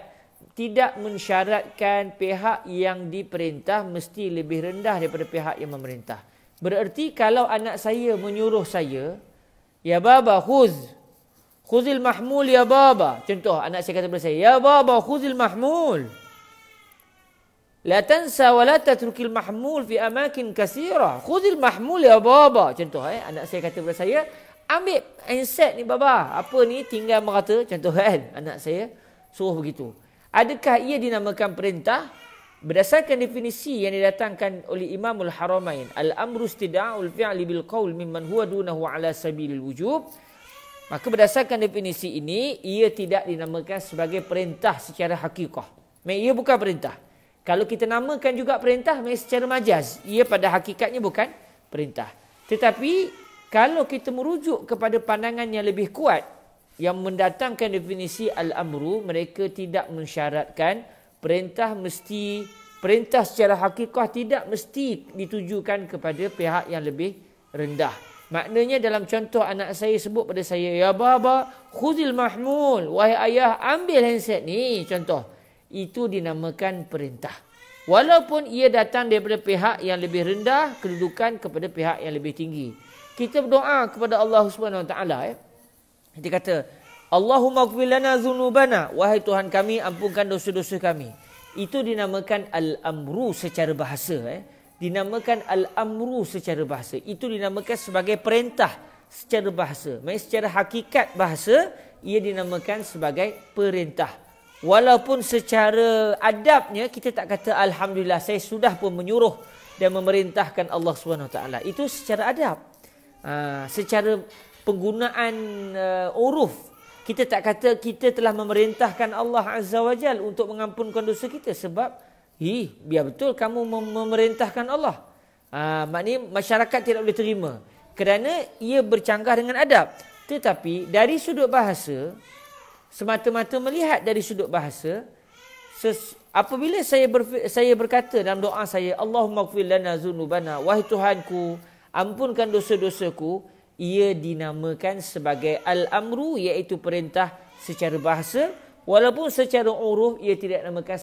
tidak mensyaratkan pihak yang diperintah mesti lebih rendah daripada pihak yang memerintah. Bererti kalau anak saya menyuruh saya, ya baba khuzil mahmul ya baba. Contoh anak saya kata kepada saya, ya baba khuzil mahmul. La tansa wa la tatrukil mahmul fi amakin katsira. Khudhil mahmul ya baba. Contoh anak saya kata kepada saya, ambil handset ni baba. Apa ni tinggal merata. Contoh anak saya suruh begitu. Adakah ia dinamakan perintah? Berdasarkan definisi yang didatangkan oleh Imamul Haramain, al-amru istida'ul fi'li bil qaul mimman huwa dunahu ala sabilil wujub. Maka berdasarkan definisi ini, ia tidak dinamakan sebagai perintah secara hakikah. Ia bukan perintah. Kalau kita namakan juga perintah, secara majaz. Ia pada hakikatnya bukan perintah. Tetapi, kalau kita merujuk kepada pandangan yang lebih kuat, yang mendatangkan definisi al-amru, mereka tidak mensyaratkan perintah secara hakikah tidak mesti ditujukan kepada pihak yang lebih rendah. Maknanya dalam contoh anak saya sebut pada saya, ya baba, khuzil mahmul. Wahai ayah, ambil handset ni. Contoh. Itu dinamakan perintah. Walaupun ia datang daripada pihak yang lebih rendah, kedudukan kepada pihak yang lebih tinggi. Kita berdoa kepada Allah Subhanahu Wa Taala. Dia kata, Allahumma ighfir lana dzunubana. Wahai Tuhan kami, ampunkan dosa-dosa kami. Itu dinamakan al-amru secara bahasa. Dinamakan al-amru secara bahasa. Itu dinamakan sebagai perintah secara bahasa. Maksudnya secara hakikat bahasa, ia dinamakan sebagai perintah. Walaupun secara adabnya kita tak kata alhamdulillah saya sudah pun menyuruh dan memerintahkan Allah SWT. Itu secara adab. Secara penggunaan uruf, kita tak kata kita telah memerintahkan Allah Azza wa Jal untuk mengampunkan dosa kita. Sebab biar betul kamu memerintahkan Allah. Maknanya masyarakat tidak boleh terima kerana ia bercanggah dengan adab. Tetapi dari sudut bahasa, semata-mata melihat dari sudut bahasa, apabila saya berkata dalam doa saya, Allahumma ighfir lana dzunubana, wahai Tuhanku, ampunkan dosa-dosaku, ia dinamakan sebagai al-amru, iaitu perintah secara bahasa, walaupun secara uruf ia tidak dinamakan